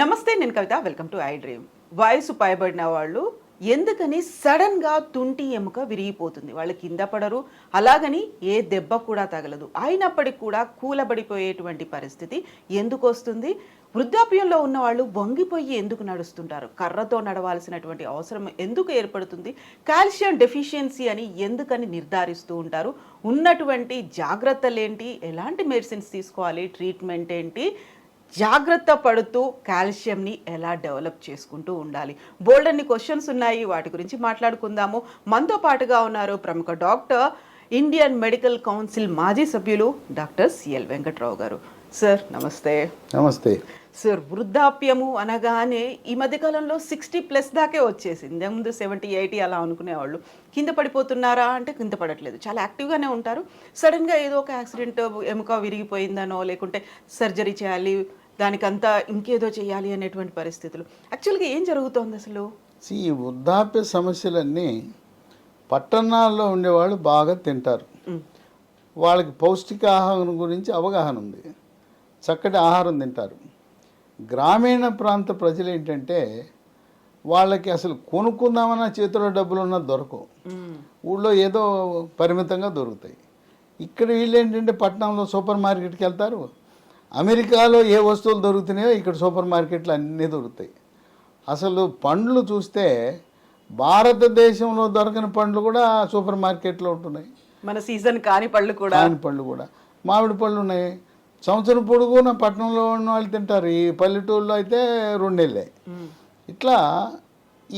నమస్తే, నేను Kavitha. Welcome to I dream. వయసు పైబడిన వాళ్ళు ఎందుకని సడన్గా తుంటి ఎముక విరిగిపోతుంది? వాళ్ళు కింద పడరు, అలాగని ఏ దెబ్బ కూడా తగలదు, అయినప్పటికీ కూడా కూలబడిపోయేటువంటి పరిస్థితి ఎందుకు వస్తుంది? వృద్ధాప్యంలో ఉన్న వాళ్ళు వంగిపోయి ఎందుకు నడుస్తుంటారు? కర్రతో నడవాల్సినటువంటి అవసరం ఎందుకు ఏర్పడుతుంది? కాల్షియం డెఫిషియన్సీ అని ఎందుకని నిర్ధారిస్తూ ఉంటారు? ఉన్నటువంటి జాగ్రత్తలు ఏంటి? ఎలాంటి మెడిసిన్స్ తీసుకోవాలి? ట్రీట్మెంట్ ఏంటి? జాగ్రత్త పడుతూ కాల్షియంని ఎలా డెవలప్ చేసుకుంటూ ఉండాలి? బోల్డ్ అన్ని క్వశ్చన్స్ ఉన్నాయి, వాటి గురించి మాట్లాడుకుందాము. మనతో పాటుగా ఉన్నారు ప్రముఖ డాక్టర్, ఇండియన్ మెడికల్ కౌన్సిల్ మాజీ సభ్యులు డాక్టర్ సిఎల్ వెంకట్రావు గారు. సార్ నమస్తే. నమస్తే సార్, వృద్ధాప్యము అనగానే ఈ మధ్యకాలంలో 60+ దాకే వచ్చేసింది. ముందు 70, 80 అలా అనుకునేవాళ్ళు. కింద పడిపోతున్నారా అంటే కింద పడట్లేదు, చాలా యాక్టివ్గానే ఉంటారు. సడన్గా ఏదో ఒక యాక్సిడెంట్, ఎముక విరిగిపోయిందనో లేకుంటే సర్జరీ చేయాలి, దానికంతా ఇంకేదో చేయాలి అనేటువంటి పరిస్థితులు. యాక్చువల్గా ఏం జరుగుతోంది అసలు? ఈ వృద్ధాప్య సమస్యలన్నీ పట్టణాల్లో ఉండేవాళ్ళు బాగా తింటారు. వాళ్ళకి పౌష్టికాహారం గురించి అవగాహన ఉంది, చక్కటి ఆహారం తింటారు. గ్రామీణ ప్రాంత ప్రజలు ఏంటంటే వాళ్ళకి అసలు కొనుక్కుందామన్న చేతిలో డబ్బులు ఉన్న దొరకవు, ఊళ్ళో ఏదో పరిమితంగా దొరుకుతాయి. ఇక్కడ వీళ్ళు ఏంటంటే పట్టణంలో సూపర్ మార్కెట్కి వెళ్తారు. అమెరికాలో ఏ వస్తువులు దొరుకుతున్నాయో ఇక్కడ సూపర్ మార్కెట్లు అన్నీ దొరుకుతాయి. అసలు పండ్లు చూస్తే భారతదేశంలో దొరకని పండ్లు కూడా సూపర్ మార్కెట్లో ఉంటున్నాయి. మన సీజన్ కాని పళ్ళు కూడా మామిడి పళ్ళు ఉన్నాయి. సంవత్సరం పొడుగున పట్టణంలో ఉన్న వాళ్ళు తింటారు, ఈ పల్లెటూళ్ళలో అయితే 2 నెలలే. ఇట్లా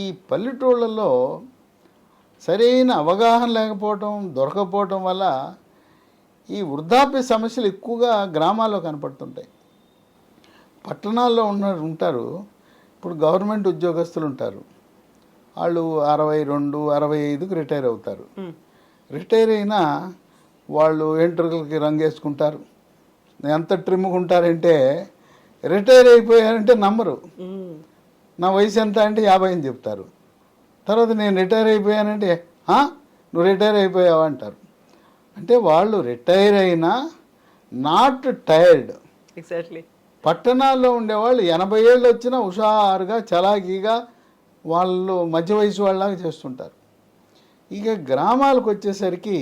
ఈ పల్లెటూళ్ళలో సరైన అవగాహన లేకపోవటం, దొరకపోవటం వల్ల ఈ వృద్ధాప్య సమస్యలు ఎక్కువగా గ్రామాల్లో కనపడుతుంటాయి. పట్టణాల్లో ఉంటారు. ఇప్పుడు గవర్నమెంట్ ఉద్యోగస్తులు ఉంటారు, వాళ్ళు 62, 65కి రిటైర్ అవుతారు. రిటైర్ అయినా వాళ్ళు ఎంట్రుకలకి రంగేసుకుంటారు. ఎంత ట్రిమ్గా ఉంటారంటే రిటైర్ అయిపోయారంటే నమ్మరు. నా వయసు ఎంత అంటే 50 అని చెప్తారు. తర్వాత నేను రిటైర్ అయిపోయానంటే నువ్వు రిటైర్ అయిపోయావా అంటారు. అంటే వాళ్ళు రిటైర్ అయినా నాట్ టైర్డ్. ఎగ్జాక్ట్లీ. పట్టణాల్లో ఉండేవాళ్ళు 80 ఏళ్ళు వచ్చినా హుషారుగా చలాకీగా వాళ్ళు మధ్య వయసు వాళ్ళలాగా చేస్తుంటారు. ఇక గ్రామాలకు వచ్చేసరికి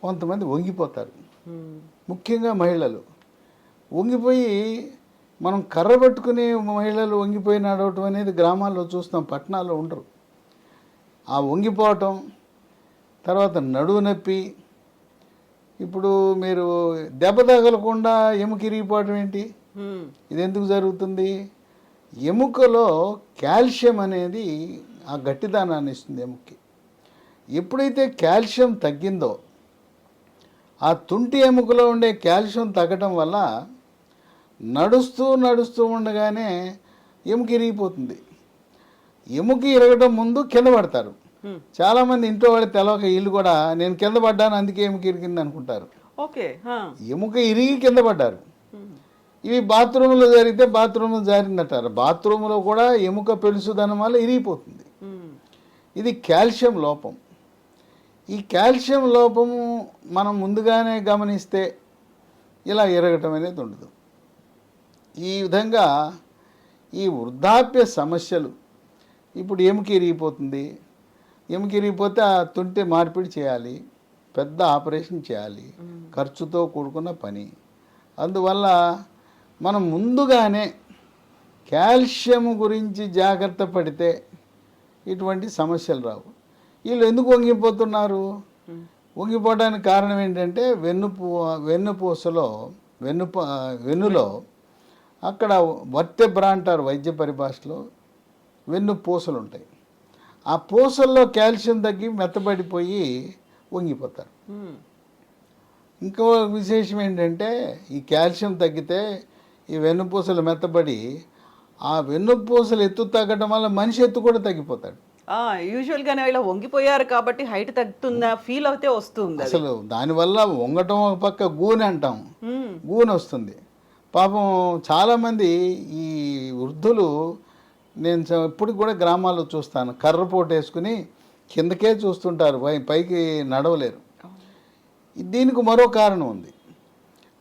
కొంతమంది వంగిపోతారు, ముఖ్యంగా మహిళలు వంగిపోయి, మనం కర్ర పట్టుకుని మహిళలు వంగిపోయి నడవటం అనేది గ్రామాల్లో చూస్తాం, పట్టణాల్లో ఉండరు. ఆ వంగిపోవటం, తర్వాత నడువు నొప్పి. ఇప్పుడు మీరు దెబ్బ తగలకుండా ఎముక ఇరిగిపోవటం ఏంటి? ఇది ఎందుకు జరుగుతుంది? ఎముకలో కాల్షియం అనేది ఆ గట్టిదానాన్ని ఇస్తుంది ఎముకకి. ఎప్పుడైతే కాల్షియం తగ్గిందో, ఆ తుంటి ఎముకలో ఉండే కాల్షియం తగ్గటం వల్ల నడుస్తూ ఉండగానే ఎముక ఇరిగిపోతుంది. ఎముక ఇరగడం ముందు కింద పడతారు. చాలామంది ఇంట్లో వాళ్ళు తెలవక వీళ్ళు కూడా నేను కింద పడ్డాను అందుకే ఎముక ఇరిగింది అనుకుంటారు. ఎముక ఇరిగి కింద పడ్డారు. ఇవి బాత్రూంలో జరిగితే బాత్రూంలో జారిందంటారు. బాత్రూంలో కూడా ఎముక పెలుసుదనం వల్ల ఇరిగిపోతుంది. ఇది కాల్షియం లోపం. ఈ కాల్షియం లోపము మనం ముందుగానే గమనిస్తే ఇలా ఎరగటం అనేది ఉండదు. ఈ విధంగా ఈ వృద్ధాప్య సమస్యలు, ఇప్పుడు ఎముక ఇరిగిపోతుంది, ఎముక ఇరిగిపోతే ఆ తుంటి మార్పిడి చేయాలి, పెద్ద ఆపరేషన్ చేయాలి, ఖర్చుతో కూడుకున్న పని. అందువల్ల మనం ముందుగానే కాల్షియం గురించి జాగ్రత్త పడితే ఇటువంటి సమస్యలు రావు. వీళ్ళు ఎందుకు వంగిపోతున్నారు? వంగిపోవడానికి కారణం ఏంటంటే వెన్నులో అక్కడ వర్టెబ్రా అంటారు వైద్య పరిభాషలో, వెన్ను పూసలు ఉంటాయి. ఆ పూసల్లో కాల్షియం తగ్గి మెత్తబడిపోయి వంగిపోతారు. ఇంకో విశేషం ఏంటంటే ఈ కాల్షియం తగ్గితే ఈ వెన్నుపూసలు మెత్తబడి ఆ వెన్నుపూసలు ఎత్తు తగ్గడం వల్ల మనిషి ఎత్తు కూడా తగ్గిపోతాడు. యూజువల్గానే ఇలా వంగిపోయారు కాబట్టి హైట్ తగ్గుతుందా ఫీల్ అయితే వస్తుంది. అసలు దానివల్ల వంగటం ఒక పక్క గూనె అంటాం, గూనె వస్తుంది. పాపం చాలామంది ఈ వృద్ధులు, నేను ఇప్పటికి కూడా గ్రామాల్లో చూస్తాను, కర్రపోటు వేసుకుని కిందకే చూస్తుంటారు, పైకి నడవలేరు. దీనికి మరో కారణం ఉంది.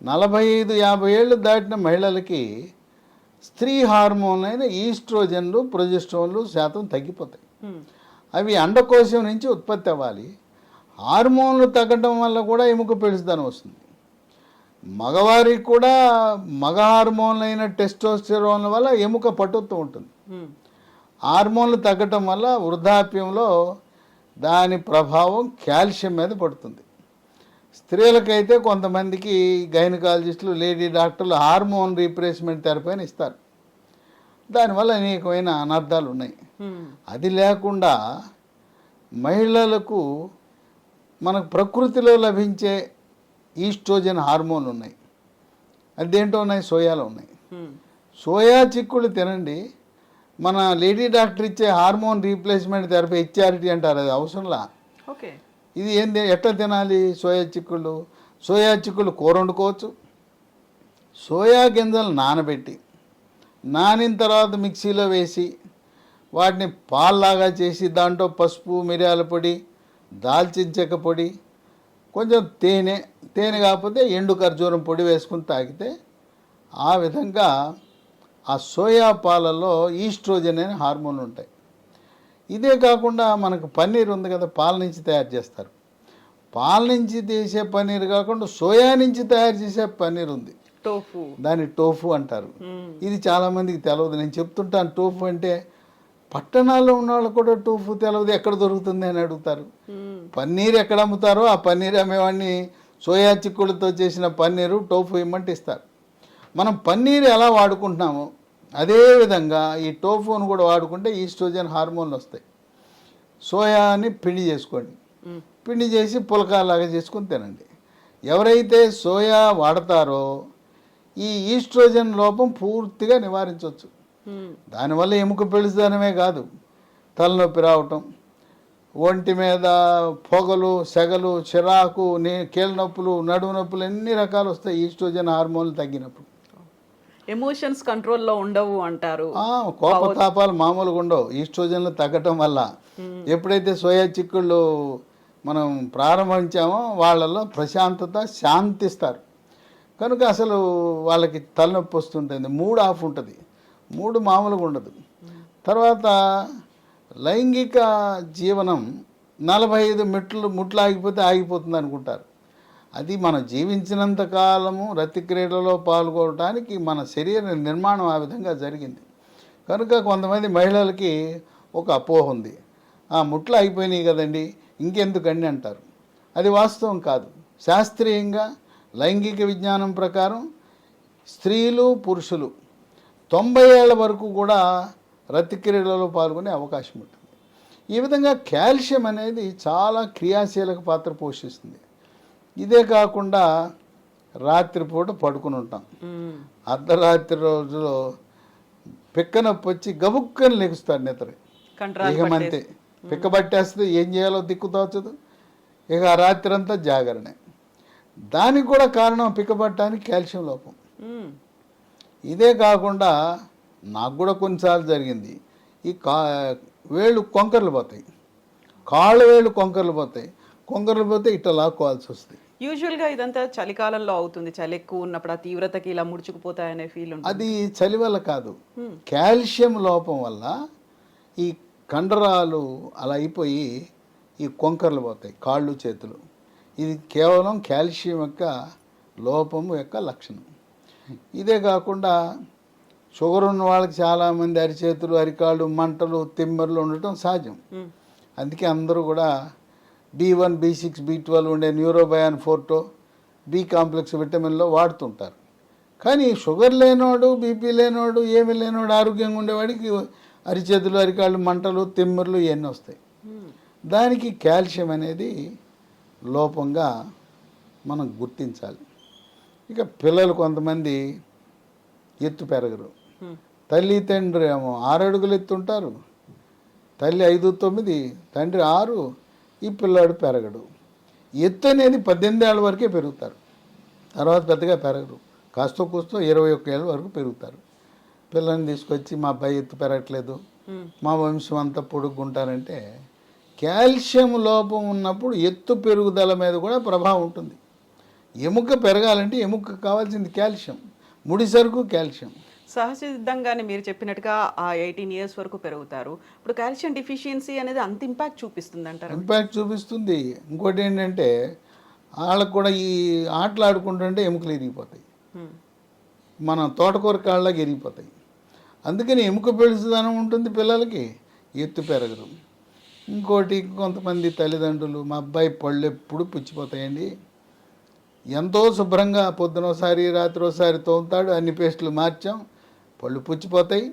45-50 ఏళ్ళు దాటిన మహిళలకి స్త్రీ హార్మోన్లు అయిన ఈస్ట్రోజన్లు ప్రొజెస్ట్రాన్లు శాతం తగ్గిపోతాయి. అవి అండకోశం నుంచి ఉత్పత్తి అవ్వాలి. హార్మోన్లు తగ్గడం వల్ల కూడా ఎముక పెళుసుదనం వస్తుంది. మగవారికి కూడా మగ హార్మోన్లు అయిన టెస్టోస్టెరాన్ వల్ల ఎముక పటుత్వం ఉంటుంది. హార్మోన్లు తగ్గటం వల్ల వృద్ధాప్యంలో దాని ప్రభావం కాల్షియం మీద పడుతుంది. స్త్రీలకైతే కొంతమందికి గైనకాలజిస్టులు, లేడీ డాక్టర్లు హార్మోన్ రీప్లేస్మెంట్ థెరపీ అని ఇస్తారు. దానివల్ల అనేకమైన అనర్థాలు ఉన్నాయి. అది లేకుండా మహిళలకు మనకు ప్రకృతిలో లభించే ఈస్ట్రోజన్ హార్మోన్లు ఉన్నాయి. అదేంటో ఉన్నాయి, సోయాలో ఉన్నాయి. సోయా చిక్కుళ్ళు తినండి. మన లేడీ డాక్టర్ ఇచ్చే హార్మోన్ రీప్లేస్మెంట్ థెరపీ హెచ్ఆర్టీ అంటారు, అది అవసరంలా. ఓకే, ఇది ఏంది, ఎట్లా తినాలి? సోయా చిక్కుళ్ళు కూర వండుకోవచ్చు. సోయా గింజలు నానబెట్టి, నానిన తర్వాత మిక్సీలో వేసి వాటిని పాల్లాగా చేసి దాంట్లో పసుపు, మిరియాల పొడి, దాల్చిన చెక్క పొడి, కొంచెం తేనె కాకపోతే ఎండు ఖర్జూరం పొడి వేసుకుని తాగితే ఆ విధంగా ఆ సోయా పాలలో ఈస్ట్రోజన్ అనే హార్మోన్లు ఉంటాయి. ఇదే కాకుండా మనకు పన్నీర్ ఉంది కదా, పాల నుంచి తయారు చేస్తారు. పాల నుంచి తీసే పన్నీర్ కాకుండా సోయా నుంచి తయారు చేసే పన్నీర్ ఉంది, టోఫు. దాన్ని టోఫు అంటారు. ఇది చాలామందికి తెలియదు. నేను చెప్తుంటాను టోఫు అంటే. పట్టణాల్లో ఉన్న వాళ్ళు కూడా టోఫు తెలియదు, ఎక్కడ దొరుకుతుంది అని అడుగుతారు. పన్నీర్ ఎక్కడ అమ్ముతారో ఆ పన్నీర్ అమ్మేవాడిని సోయా చిక్కుళ్ళతో చేసిన పన్నీరు టోఫు ఇమ్మంటే ఇస్తారు. మనం పన్నీర్ ఎలా వాడుకుంటున్నామో అదేవిధంగా ఈ టోఫును కూడా వాడుకుంటే ఈస్ట్రోజన్ హార్మోన్లు వస్తాయి. సోయాని పిండి చేసుకోండి, పిండి చేసి పులకాలాగా చేసుకొని తినండి. ఎవరైతే సోయా వాడతారో ఈ ఈస్ట్రోజన్ లోపం పూర్తిగా నివారించవచ్చు. దానివల్ల ఎముక పెళుసుదనమే కాదు, తలనొప్పి రావటం, ఒంటి మీద పొగలు, సెగలు, చిరాకు, కీళ్ళ నొప్పులు, నడుము నొప్పులు ఎన్ని రకాలు వస్తాయి ఈస్ట్రోజన్ హార్మోన్లు తగ్గినప్పుడు. ఎమోషన్స్ కంట్రోల్లో ఉండవు అంటారు. కోపతాపాలు మామూలుగా ఉండవు ఈస్ట్రోజన్లు తగ్గటం వల్ల. ఎప్పుడైతే సోయా చిక్కుళ్ళు మనం ప్రారంభించామో వాళ్ళలో ప్రశాంతత, శాంతిస్తారు. కనుక అసలు వాళ్ళకి తలనొప్పి వస్తుంటుంది, మూడ్ ఆఫ్ ఉంటుంది, మూడు మామూలుగా ఉండదు. తర్వాత లైంగిక జీవనం 45 ముట్లు ఆగిపోతే ఆగిపోతుంది అనుకుంటారు. అది మనం జీవించినంత కాలము రతి క్రీడలో పాల్గొనడానికి మన శరీర నిర్మాణం ఆ విధంగా జరిగింది. కనుక కొంతమంది మహిళలకి ఒక అపోహ ఉంది, ముట్లు అయిపోయినాయి కదండి ఇంకెందుకండి అంటారు. అది వాస్తవం కాదు. శాస్త్రీయంగా లైంగిక విజ్ఞానం ప్రకారం స్త్రీలు, పురుషులు 90 ఏళ్ల వరకు కూడా రతి క్రీడలలో పాల్గొనే అవకాశం ఉంటుంది. ఈ విధంగా కాల్షియం అనేది చాలా క్రియాశీలక పాత్ర పోషిస్తుంది. ఇదే కాకుండా రాత్రిపూట పడుకుని ఉంటాం, అర్ధరాత్రి రోజులో పిక్క నొప్పి వచ్చి గబుక్కని లెగుస్తాడు నిద్ర. ఇక అంతే, పిక్క పట్టేస్తే ఏం చేయాలో దిక్కు తోచదు. ఇక ఆ రాత్రి అంతా జాగరణే. దానికి కూడా కారణం పిక్క పట్టడానికి కాల్షియం లోపం. ఇదే కాకుండా నాకు కూడా కొన్నిసార్లు జరిగింది, ఈ వేళ్ళు కొంకర్లు పోతాయి, కాళ్ళు వేళ్ళు కొంకర్లు పోతే ఇట్లా లాక్కోవాల్సి వస్తుంది. యూజువల్గా ఇదంతా చలికాలంలో అవుతుంది. చలి ఎక్కువ ఉన్నప్పుడు ఆ తీవ్రతకి ఇలా ముడుచుకుపోతాయనే ఫీల్ ఉంటుంది. అది చలి వల్ల కాదు, కాల్షియం లోపం వల్ల ఈ కండరాలు అలా అయిపోయి ఈ కొంకర్లు పోతాయి, కాళ్ళు, చేతులు. ఇది కేవలం కాల్షియం యొక్క లోపం యొక్క లక్షణం. ఇదే కాకుండా షుగర్ ఉన్న వాళ్ళకి చాలామంది అరిచేతులు, అరికాళ్ళు, మంటలు, తిమ్మర్లు ఉండటం సహజం. అందుకే అందరూ కూడా B1, B6, B12 ఉండే న్యూరోబయాన్ ఫోర్టో, బి కాంప్లెక్స్ విటమిన్లో వాడుతుంటారు. కానీ షుగర్ లేనోడు, బీపీ లేనోడు, ఏమీ లేనోడు, ఆరోగ్యంగా ఉండేవాడికి అరిచేతులు, అరికాళ్ళు, మంటలు, తిమ్మర్లు ఇవన్నీ వస్తాయి. దానికి కాల్షియం అనేది లోపంగా మనం గుర్తించాలి. ఇక పిల్లలు కొంతమంది ఎత్తు పెరగరు. తల్లి తండ్రి ఏమో 6 అడుగులు ఎత్తుంటారు, తల్లి 5'9", తండ్రి 6, ఈ పిల్లాడు పెరగడు. ఎత్తు అనేది 18 ఏళ్ళ వరకే పెరుగుతారు, తర్వాత పెద్దగా పెరగరు. కాస్త కూస్తో 21 ఏళ్ళ వరకు పెరుగుతారు. పిల్లల్ని తీసుకొచ్చి మా అబ్బాయి ఎత్తు పెరగట్లేదు, మా వంశం అంతా పొడుగుంటారంటే కాల్షియం లోపం ఉన్నప్పుడు ఎత్తు పెరుగుదల మీద కూడా ప్రభావం ఉంటుంది. ఎముక పెరగాలంటే ఎముక కావాల్సింది కాల్షియం, ముడి సరుకు కాల్షియం. సహజసిద్ధంగానే మీరు చెప్పినట్టుగా ఆ 18 ఇయర్స్ వరకు పెరుగుతారు. ఇప్పుడు కాల్షియం డిఫిషియన్సీ అనేది అంత ఇంపాక్ట్ చూపిస్తుంది అంటారు. ఇంపాక్ట్ చూపిస్తుంది. ఇంకోటి ఏంటంటే వాళ్ళకు కూడా ఈ ఆటలు ఆడుకుంటుంటే ఎముకలు ఇరిగిపోతాయి, మన తోటకూర కాళ్ళకి ఇరిగిపోతాయి. అందుకని ఎముక పెడుసుదనం ఉంటుంది పిల్లలకి, ఎత్తు పెరగరు. ఇంకోటి కొంతమంది తల్లిదండ్రులు మా అబ్బాయి పళ్ళు ఎప్పుడు పుచ్చిపోతాయండి, ఎంతో శుభ్రంగా పొద్దునోసారి రాత్రి ఒకసారి తోముతాడు, అన్ని పేస్టులు మార్చాం, పళ్ళు పుచ్చిపోతాయి,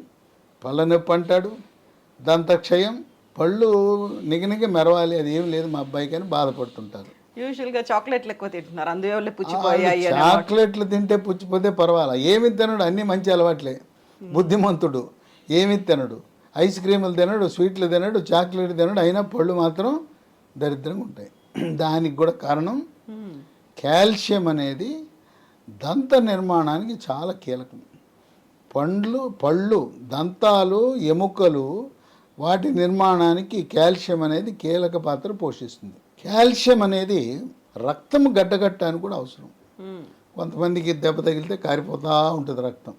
పళ్ళ నొప్పి అంటాడు, దంతక్షయం, పళ్ళు నిగనిగ మెరవాలి, అది ఏం లేదు మా అబ్బాయికి అని బాధపడుతుంటారు. యూజువల్గా చాక్లెట్లు ఎక్కువ తింటున్నారు, అందువల్ల పుచ్చిపోయాయి. చాక్లెట్లు తింటే పుచ్చిపోతే పర్వాలా, ఏమి తినడు, అన్నీ మంచి అలవాట్లే, బుద్ధిమంతుడు, ఏమి తినడు, ఐస్ క్రీములు తినడు, స్వీట్లు తినడు, చాక్లెట్ తినడు, అయినా పళ్ళు మాత్రం దరిద్రంగా ఉంటాయి. దానికి కూడా కారణం కాల్షియం అనేది దంత నిర్మాణానికి చాలా కీలకం. పళ్ళు, దంతాలు, ఎముకలు, వాటి నిర్మాణానికి కాల్షియం అనేది కీలక పాత్ర పోషిస్తుంది. కాల్షియం అనేది రక్తం గడ్డగట్టడానికి కూడా అవసరం. కొంతమందికి దెబ్బ తగిలితే కారిపోతూ ఉంటుంది రక్తం.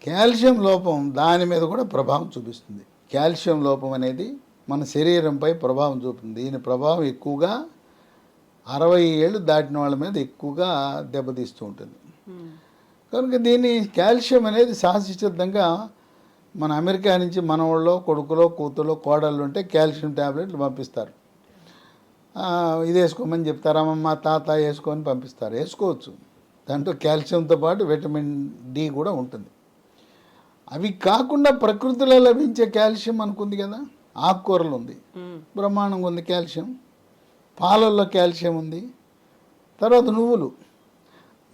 కాల్షియం లోపం దాని మీద కూడా ప్రభావం చూపిస్తుంది. కాల్షియం లోపం అనేది మన శరీరంపై ప్రభావం చూపుతుంది. దీని ప్రభావం ఎక్కువగా 60 ఏళ్ళు దాటిన వాళ్ళ మీద ఎక్కువగా దెబ్బతీస్తూ ఉంటుంది. కనుక దీన్ని కాల్షియం అనేది సహజసిద్ధంగా మన అమెరికా నుంచి మన వాళ్ళలో కొడుకులో కూతులో కోడళ్ళు ఉంటే కాల్షియం ట్యాబ్లెట్లు పంపిస్తారు. ఇది వేసుకోమని చెప్తారు, అమ్మమ్మ తాత వేసుకొని పంపిస్తారు. వేసుకోవచ్చు, దాంట్లో కాల్షియంతో పాటు విటమిన్ డి కూడా ఉంటుంది. అవి కాకుండా ప్రకృతిలో లభించే కాల్షియం అనుకుంది కదా, ఆకుకూరలు ఉంది, బ్రహ్మాండంగా ఉంది కాల్షియం, పాలల్లో కాల్షియం ఉంది. తర్వాత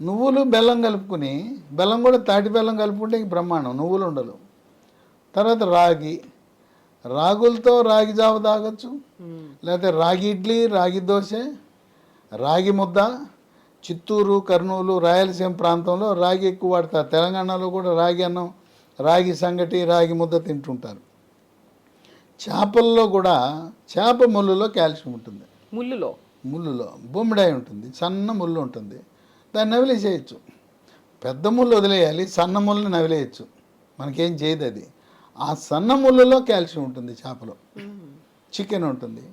నువ్వులు బెల్లం కలుపుకుని, బెల్లం కూడా తాటి బెల్లం కలుపుకుంటే ఇంక బ్రహ్మాండం, నువ్వులు ఉండలు. తర్వాత రాగులతో రాగి జావ తాగొచ్చు, లేకపోతే రాగి ఇడ్లీ, రాగి దోశ, రాగి ముద్ద. చిత్తూరు, కర్నూలు, రాయలసీమ ప్రాంతంలో రాగి ఎక్కువ వాడతారు. తెలంగాణలో కూడా రాగి అన్నం, రాగి సంగటి, రాగి ముద్ద తింటుంటారు. చేపల్లో కూడా చేప ముళ్ళులో కాల్షియం ఉంటుంది. ముళ్ళులో బొమ్మిడాయి ఉంటుంది, సన్న ముళ్ళు ఉంటుంది, దాన్ని నవిలేసేయచ్చు. పెద్ద ముళ్ళు వదిలేయాలి, సన్న ముళ్ళని నవిలేయచ్చు, మనకేం చేయదు అది. ఆ సన్న ముళ్ళలో కాల్షియం ఉంటుంది. చేపలో చికెన్ ఉంటుంది,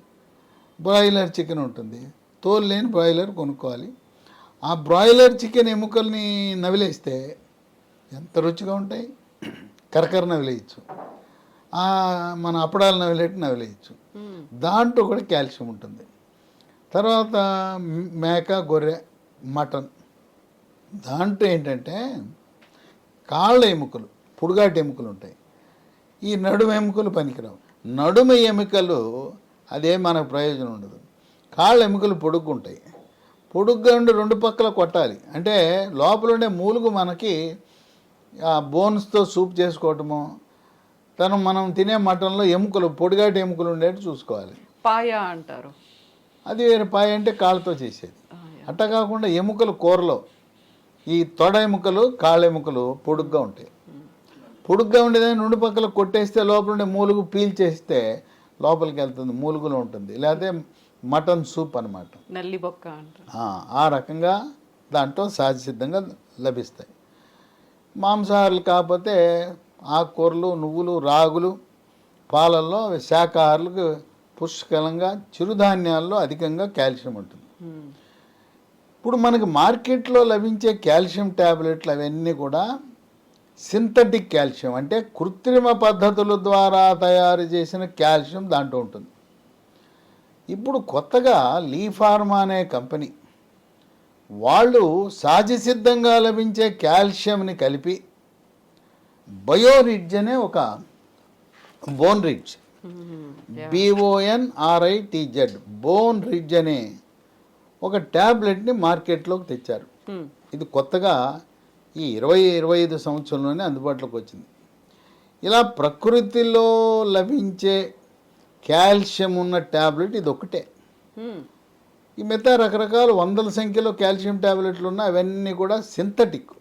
బ్రాయిలర్ చికెన్ ఉంటుంది, తోలు లేని బ్రాయిలర్ కొనుక్కోవాలి. ఆ బ్రాయిలర్ చికెన్ ఎముకల్ని నవిలేస్తే ఎంత రుచిగా ఉంటాయి, కరకర నవిలేయచ్చు, మన అప్పడాలు నవిలేయచ్చు. దాంట్లో కూడా కాల్షియం ఉంటుంది. తర్వాత మేక, గొర్రె, మటన్, దాంట్లో ఏంటంటే కాళ్ళ ఎముకలు, పుడుగాటి ఎముకలు ఉంటాయి. ఈ నడుము ఎముకలు పనికిరావు. నడుము ఎముకలు అదే మనకు ప్రయోజనం ఉండదు. కాళ్ళ ఎముకలు పొడుగ్గుంటాయి, పొడుగ్గా ఉండి రెండు పక్కల కొట్టాలి. అంటే లోపల ఉండే మూలుగు మనకి ఆ బోన్స్తో సూప్ చేసుకోవటము, మనం తినే మటన్లో ఎముకలు, పొడిగాటి ఎముకలు ఉండేట్టు చూసుకోవాలి. పాయ అంటారు, అది వేరే. పాయ అంటే కాళ్ళతో చేసేది. అట్ట కాకుండా ఎముకలు కూరలో ఈ తొడ ఎముకలు, కాళ్ళ ఎముకలు పొడుగ్గా ఉంటాయి. పొడుగ్గా ఉండేదాన్ని రెండు పక్కల కొట్టేస్తే లోపల ఉండే మూలుగు పీల్చేస్తే లోపలికి వెళ్తుంది, మూలుగులో ఉంటుంది. లేకపోతే మటన్ సూప్ అనమాట, నల్లి బొక్క అంటారు. ఆ రకంగా దాంట్లో సహజసిద్ధంగా లభిస్తాయి. మాంసాహారులు కాకపోతే ఆకుకూరలు, నువ్వులు, రాగులు, పాలల్లో శాకాహారులకు పుష్కలంగా, చిరుధాన్యాల్లో అధికంగా కాల్షియం ఉంటుంది. ఇప్పుడు మనకి మార్కెట్లో లభించే కాల్షియం ట్యాబ్లెట్లు అవన్నీ కూడా సింథటిక్ కాల్షియం, అంటే కృత్రిమ పద్ధతుల ద్వారా తయారు చేసిన కాల్షియం దాంట్లో ఉంటుంది. ఇప్పుడు కొత్తగా లీ ఫార్మా అనే కంపెనీ వాళ్ళు సహజసిద్ధంగా లభించే కాల్షియంని కలిపి బయోరిడ్జ్ అనే ఒక bone ridge, BONRIDZ, bone ridge అనే ఒక ట్యాబ్లెట్ని మార్కెట్లోకి తెచ్చారు. ఇది కొత్తగా ఈ 20-25 సంవత్సరంలోనే అందుబాటులోకి వచ్చింది. ఇలా ప్రకృతిలో లభించే కాల్షియం ఉన్న ట్యాబ్లెట్ ఇది ఒకటే. ఈ మిగతా రకరకాల వందల సంఖ్యలో కాల్షియం ట్యాబ్లెట్లు ఉన్నాయి, అవన్నీ కూడా సింథటిక్,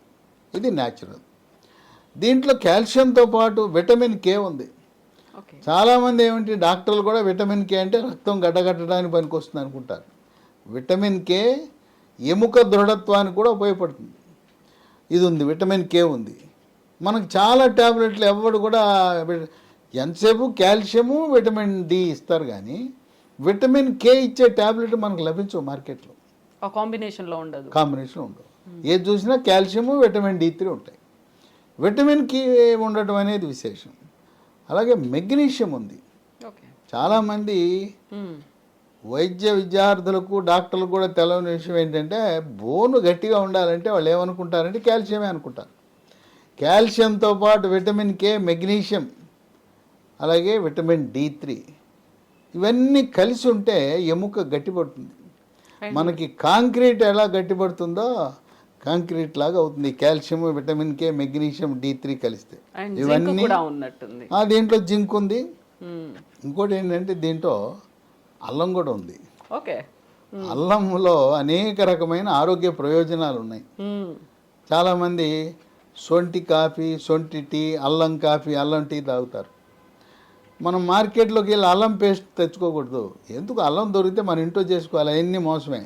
ఇది న్యాచురల్. దీంట్లో కాల్షియంతో పాటు విటమిన్ కే ఉంది. చాలామంది ఏమిటి, డాక్టర్లు కూడా విటమిన్ కే అంటే రక్తం గడ్డగట్టడానికి పనికొస్తుంది అనుకుంటారు. విటమిన్ కే ఎముక దృఢత్వానికి కూడా ఉపయోగపడుతుంది. ఇది ఉంది, విటమిన్ కే ఉంది. మనకు చాలా ట్యాబ్లెట్లు ఎవరు కూడా ఎంతసేపు కాల్షియము విటమిన్ డి ఇస్తారు కానీ విటమిన్ కే ఇచ్చే ట్యాబ్లెట్ మనకు లభించవు మార్కెట్లో. ఆ కాంబినేషన్లో ఉండదు, కాంబినేషన్ ఉండవు. ఏది చూసినా కాల్షియము విటమిన్ D3 ఉంటాయి. విటమిన్ కే ఉండటం అనేది విశేషం. అలాగే మెగ్నీషియం ఉంది. చాలామంది వైద్య విద్యార్థులకు డాక్టర్లకు కూడా తెలవని విషయం ఏంటంటే బోను గట్టిగా ఉండాలంటే వాళ్ళు ఏమనుకుంటారంటే కాల్షియమే అనుకుంటారు. కాల్షియంతో పాటు విటమిన్ కే, మెగ్నీషియం, అలాగే విటమిన్ D3 ఇవన్నీ కలిసి ఉంటే ఎముక గట్టిపడుతుంది. మనకి కాంక్రీట్ ఎలా గట్టిపడుతుందో కాంక్రీట్ లాగా అవుతుంది calcium, vitamin K, magnesium, D3 కలిస్తే. ఇవన్నీ దీంట్లో జింక్ ఉంది. ఇంకోటి ఏంటంటే దీంట్లో అల్లం కూడా ఉంది. అల్లంలో అనేక రకమైన ఆరోగ్య ప్రయోజనాలు ఉన్నాయి. చాలామంది సొంటి కాఫీ, సొంటి టీ, అల్లం కాఫీ, అల్లం టీ తాగుతారు. మనం మార్కెట్లోకి వెళ్ళి అల్లం పేస్ట్ తెచ్చుకోకూడదు. ఎందుకు? అల్లం దొరికితే మన ఇంట్లో చేసుకోవాలి. అవన్నీ మోసమే.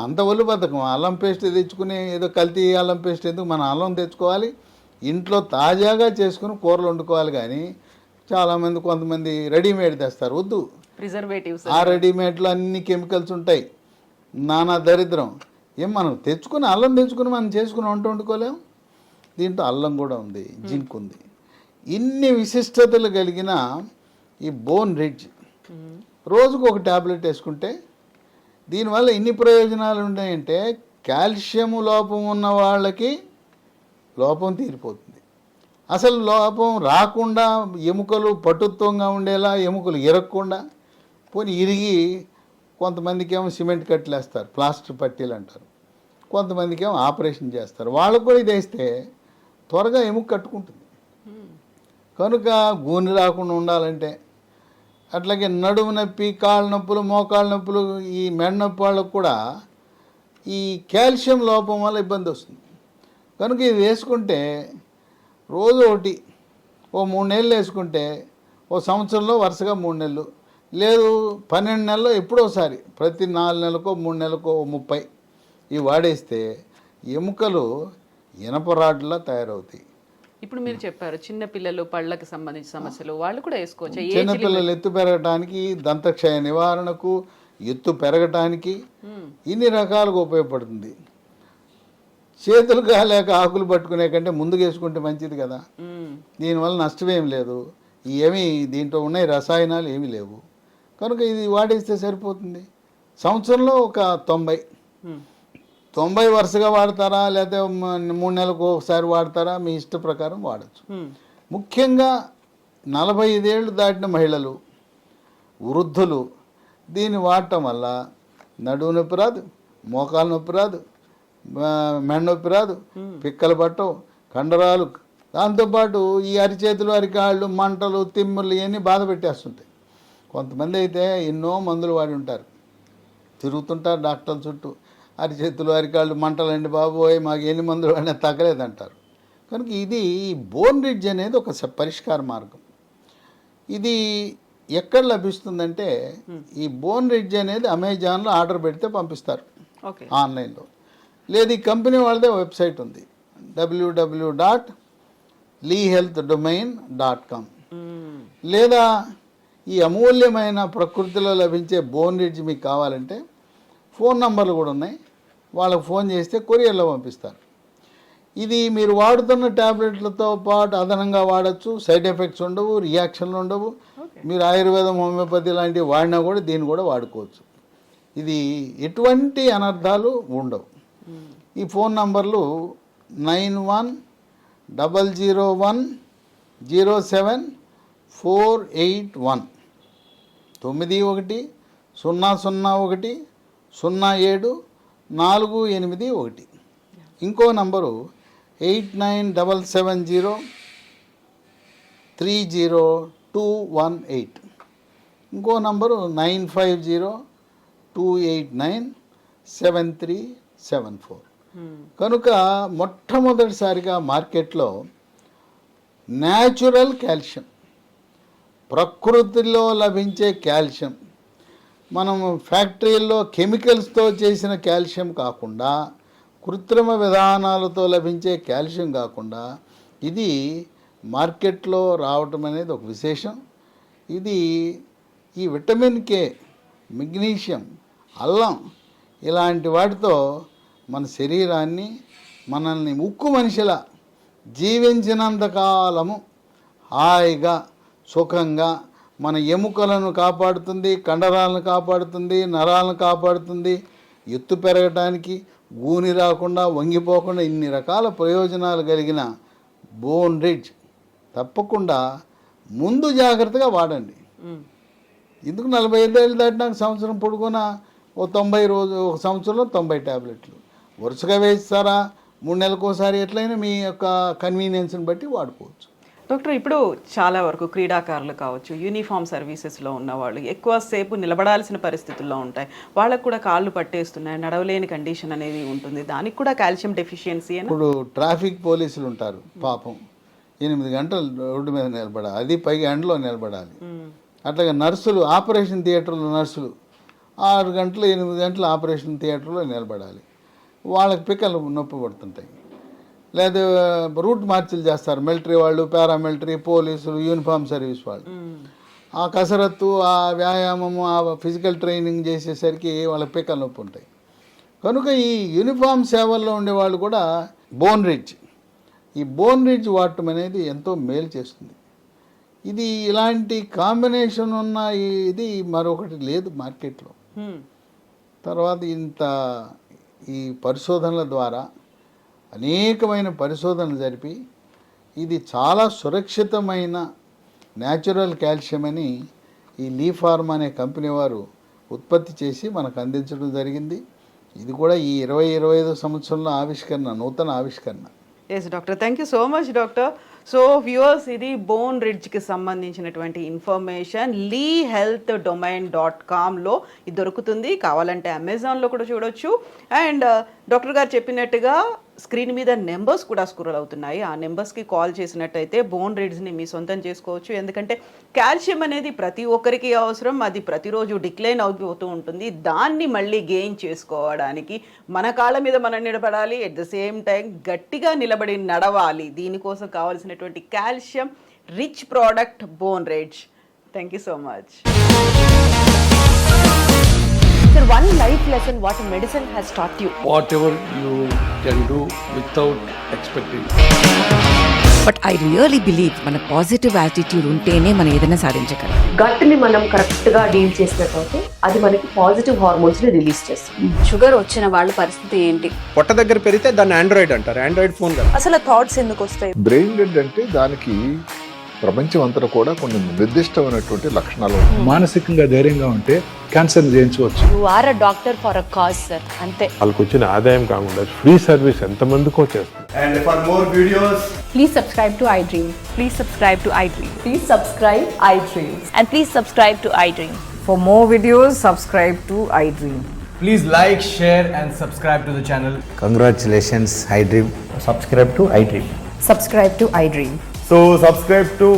అంత ఒళ్ళు బతకం అల్లం పేస్ట్ తెచ్చుకుని ఏదో కల్తీ అల్లం పేస్ట్ ఎందుకు? మన అల్లం తెచ్చుకోవాలి, ఇంట్లో తాజాగా చేసుకుని కూరలు వండుకోవాలి. కానీ చాలామంది కొంతమంది రెడీమేడ్ తెస్తారు. వద్దు, ప్రిజర్వేటివ్స్. ఆ రెడీమేడ్లో అన్ని కెమికల్స్ ఉంటాయి, నానా దరిద్రం. మనం తెచ్చుకుని అల్లం తెచ్చుకుని మనం చేసుకుని వంట వండుకోలేం. దీంట్లో అల్లం కూడా ఉంది, జింక్ ఉంది. ఇన్ని విశిష్టతలు కలిగిన ఈ బోన్ రిడ్జ్ రోజుకు ఒక ట్యాబ్లెట్ వేసుకుంటే దీనివల్ల ఇన్ని ప్రయోజనాలు ఉన్నాయంటే కాల్షియం లోపం ఉన్న వాళ్ళకి లోపం తీరిపోతుంది. అసలు లోపం రాకుండా ఎముకలు పటుత్వంగా ఉండేలా, ఎముకలు ఇరగకుండా, పోనీ ఇరిగి కొంతమందికి ఏమో సిమెంట్ కట్టలేస్తారు, ప్లాస్టర్ పట్టీలు అంటారు. కొంతమందికి ఏమో ఆపరేషన్ చేస్తారు. వాళ్ళకు కూడా ఇది వేస్తే త్వరగా ఎముక కట్టుకుంటుంది. కనుక గూని రాకుండా ఉండాలంటే, అట్లాగే నడుము నొప్పి, కాళ్ళ నొప్పులు, మోకాళ్ళ నొప్పులు, ఈ మెడ నొప్పి వాళ్ళకు కూడా ఈ కాల్షియం లోపం వల్ల ఇబ్బంది వస్తుంది. కనుక ఇది వేసుకుంటే రోజు ఒకటి 3 నెలలు వేసుకుంటే సంవత్సరంలో వరుసగా 3 నెలలు, లేదు 12 నెలల్లో ఎప్పుడోసారి, ప్రతి 4 నెలలకో 3 నెలలకో 30 ఇవి వాడేస్తే ఎముకలు ఇనపరాడ్లా తయారవుతాయి. ఇప్పుడు మీరు చెప్పారు చిన్నపిల్లలు పళ్ళకి సంబంధించిన సమస్యలు వాళ్ళు కూడా వేసుకోవచ్చు. చిన్నపిల్లలు ఎత్తు పెరగడానికి, దంతక్షయ నివారణకు, ఎత్తు పెరగటానికి ఇన్ని రకాలుగా ఉపయోగపడుతుంది. చేతులు కాలేక ఆకులు పట్టుకునే కంటే ముందుకు వేసుకుంటే మంచిది కదా. దీనివల్ల నష్టమేం లేదు. ఏమీ దీంట్లో ఉన్నాయి రసాయనాలు ఏమీ లేవు. కనుక ఇది వాడేస్తే సరిపోతుంది. సంవత్సరంలో ఒక 90 వరుసగా వాడతారా, లేకపోతే 3 నెలలకు ఒకసారి వాడతారా, మీ ఇష్ట ప్రకారం వాడచ్చు. ముఖ్యంగా 45 ఏళ్ళు దాటిన మహిళలు, వృద్ధులు దీన్ని వాడటం వల్ల నడుము నొప్పి రాదు, మోకాలు నొప్పి రాదు, మెడ నొప్పి రాదు, పిక్కలు పట్టవు, కండరాలు, దాంతోపాటు ఈ అరిచేతులు, అరికాళ్ళు, మంటలు, తిమ్ములు ఇవన్నీ బాధ పెట్టేస్తుంటాయి. కొంతమంది అయితే ఎన్నో మందులు వాడి ఉంటారు, తిరుగుతుంటారు డాక్టర్ల చుట్టూ. అరిచేతులు, అరికాళ్ళు మంటలండి బాబోయ్, మాకు ఎన్ని మందులు వాడినా తగ్గలేదంటారు. కనుక ఇది బోన్ రిడ్జ్ అనేది ఒక పరిష్కార మార్గం. ఇది ఎక్కడ లభిస్తుందంటే ఈ బోన్ రిడ్జ్ అనేది అమెజాన్లో ఆర్డర్ పెడితే పంపిస్తారు ఆన్లైన్లో. లేదు ఈ కంపెనీ వాళ్ళదే వెబ్సైట్ ఉంది, www.leehealthdomain.com. లేదా ఈ అమూల్యమైన ప్రకృతిలో లభించే బోన్ రిడ్జ్ మీకు కావాలంటే ఫోన్ నంబర్లు కూడా ఉన్నాయి, వాళ్ళకు ఫోన్ చేస్తే కొరియర్లో పంపిస్తారు. ఇది మీరు వాడుతున్న ట్యాబ్లెట్లతో పాటు అదనంగా వాడచ్చు, సైడ్ ఎఫెక్ట్స్ ఉండవు, రియాక్షన్లు ఉండవు. మీరు ఆయుర్వేదం, హోమియోపతి లాంటివి వాడినా కూడా దీన్ని కూడా వాడుకోవచ్చు. ఇది ఎటువంటి అనర్థాలు ఉండవు. ఈ ఫోన్ నంబర్లు 9100107481 9100100748. ఇంకో నంబరు 8977030218. ఇంకో నంబరు 9502897374. కనుక మొట్టమొదటిసారిగా మార్కెట్లో న్యాచురల్ కాల్షియం, ప్రకృతిలో లభించే కాల్షియం, మనం ఫ్యాక్టరీల్లో కెమికల్స్తో చేసిన కాల్షియం కాకుండా, కృత్రిమ విధానాలతో లభించే కాల్షియం కాకుండా ఇది మార్కెట్లో రావటం అనేది ఒక విశేషం. ఇది ఈ విటమిన్ కే, మెగ్నీషియం, అల్లం ఇలాంటి వాటితో మన శరీరాన్ని, మనల్ని ఉక్కు మనిషిలా జీవించినంతకాలము హాయిగా సుఖంగా మన ఎముకలను కాపాడుతుంది, కండరాలను కాపాడుతుంది, నరాలను కాపాడుతుంది, ఎత్తు పెరగటానికి, గూని రాకుండా, వంగిపోకుండా ఇన్ని రకాల ప్రయోజనాలు కలిగిన బోన్ రిడ్జ్ తప్పకుండా ముందు జాగ్రత్తగా వాడండి. ఎందుకు 45 ఏళ్ళు దాటినాక సంవత్సరం పొడుగున ఓ 90 రోజు, ఒక సంవత్సరంలో 90 ట్యాబ్లెట్లు వరుసగా వేస్తారా, 3 నెలలకు ఒకసారి ఎట్లయినా మీ యొక్క కన్వీనియన్స్ని బట్టి వాడుకోవచ్చు. డాక్టర్, ఇప్పుడు చాలా వరకు క్రీడాకారులు కావచ్చు, యూనిఫామ్ సర్వీసెస్లో ఉన్నవాళ్ళు ఎక్కువసేపు నిలబడాల్సిన పరిస్థితుల్లో ఉంటాయి. వాళ్ళకు కూడా కాళ్ళు పట్టేస్తున్నాయి, నడవలేని కండిషన్ అనేది ఉంటుంది. దానికి కూడా కాల్షియం డెఫిషియన్సీ అని. ఇప్పుడు ట్రాఫిక్ పోలీసులు ఉంటారు పాపం, 8 గంటలు రోడ్డు మీద నిలబడాలి, అది పైగా ఎండలో నిలబడాలి. అట్లాగే నర్సులు, ఆపరేషన్ థియేటర్లో నర్సులు 6 గంటలు 8 గంటలు ఆపరేషన్ థియేటర్లో నిలబడాలి. వాళ్ళకి పిక్కలు నొప్పి పడుతుంటాయి. లేదా రూట్ మార్చిలు చేస్తారు మిలిటరీ వాళ్ళు, పారామిలిటరీ, పోలీసులు, యూనిఫామ్ సర్వీస్ వాళ్ళు. ఆ కసరత్తు, ఆ వ్యాయామము, ఆ ఫిజికల్ ట్రైనింగ్ చేసేసరికి వాళ్ళకి పిక్కలు నొప్పి ఉంటాయి. కనుక ఈ యూనిఫామ్ సేవల్లో ఉండేవాళ్ళు కూడా బోన్ రిడ్జ్, ఈ బోన్ రిడ్జ్ వాడటం అనేది ఎంతో మేలు చేస్తుంది. ఇది ఇలాంటి కాంబినేషన్ ఉన్న ఇది మరొకటి లేదు మార్కెట్లో. తర్వాత ఈ పరిశోధనల ద్వారా అనేకమైన పరిశోధనలు జరిపి ఇది చాలా సురక్షితమైన న్యాచురల్ కాల్షియం అని ఈ లీ ఫార్మా అనే కంపెనీ వారు ఉత్పత్తి చేసి మనకు అందించడం జరిగింది. ఇది కూడా ఈ 20-25 సంవత్సరంలో ఆవిష్కరణ, నూతన ఆవిష్కరణ. Yes doctor, thank you so much doctor. So viewers, ఇది బోన్ రిడ్జ్కి సంబంధించినటువంటి ఇన్ఫర్మేషన్ lehealthdomain.comలో ఇది దొరుకుతుంది. కావాలంటే అమెజాన్లో కూడా చూడొచ్చు. అండ్ డాక్టర్ గారు చెప్పినట్టుగా స్క్రీన్ మీద నెంబర్స్ కూడా స్క్రోల్ అవుతున్నాయి. ఆ నెంబర్స్కి కాల్ చేసినట్టయితే బోన్ రిడ్జ్ని మీ సొంతం చేసుకోవచ్చు. ఎందుకంటే కాల్షియం అనేది ప్రతి ఒక్కరికి అవసరం, అది ప్రతిరోజు డిక్లైన్ అవుతూ ఉంటుంది. దాన్ని మళ్ళీ గెయిన్ చేసుకోవడానికి మన కాళ్ళ మీద మనం నిలబడాలి, ఎట్ ద సేమ్ టైం గట్టిగా నిలబడి నడవాలి. దీనికోసం కావాల్సినటువంటి calcium rich product bone ridge. Thank you so much. Sir, one life lesson what medicine has taught you. Whatever you can do without expecting. But I really believe మన positive attitude ఉంటేనే మనం ఏదైనా సాధించగలం. గట్ని మనం కరెక్ట్గా డీల్ చేసినట్లయితే అది మనకి పాజిటివ్ హార్మోన్స్ని రిలీజ్ చేస్తుంది. షుగర్ వచ్చిన వాళ్ళ పరిస్థితి ఏంటి? పొట్ట దగ్గర పెరిగితే దాన్ని ఆండ్రాయిడ్ అంటారు, ఆండ్రాయిడ్ ఫోన్ కదా. అసలు థాట్స్ ఎందుకు వస్తాయి? బ్రెయిన్ డెడ్ అంటే దానికి ప్రపంచం అంతా కూడా కొన్ని నిర్దిష్టమైనటువంటి లక్షణాలు ఉన్నాయి. మానసికంగా ధైర్యంగా ఉంటే క్యాన్సర్ జయించవచ్చు. You are a doctor for a cause sir, అంతే. వాళ్ళకి వచ్చిన ఆదాయం కాకుండా ఫ్రీ సర్వీస్ ఎంతమందికో చేస్తుంది. And for more videos, Please subscribe to iDream. Please subscribe to iDream. Please subscribe iDream. And please subscribe to iDream. For more videos, subscribe to iDream. please like, share and subscribe to the channel. Congratulations, iDream. Subscribe to iDream. Subscribe to iDream. So subscribe to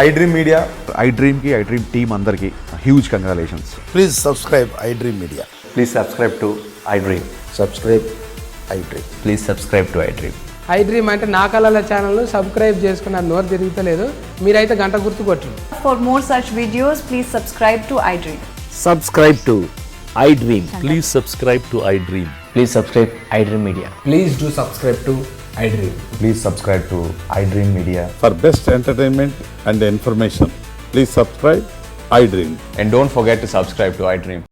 iDream Media. iDream ki iDream team andarki huge congratulations. Please subscribe iDream Media. Please subscribe to iDream. Subscribe iDream. Please subscribe to iDream. iDream అంటే నా కళల channel subscribe చేసుకున్న నోరు తిరుగుతలేదు, మీరైతే గంట గుర్తు కొట్టండి. For more such videos, please subscribe to iDream. Subscribe to iDream. Please subscribe to iDream. Please subscribe iDream Media. Please do subscribe to iDream. Please subscribe to iDream Media. For best entertainment and information, please subscribe iDream. And don't forget to subscribe to iDream.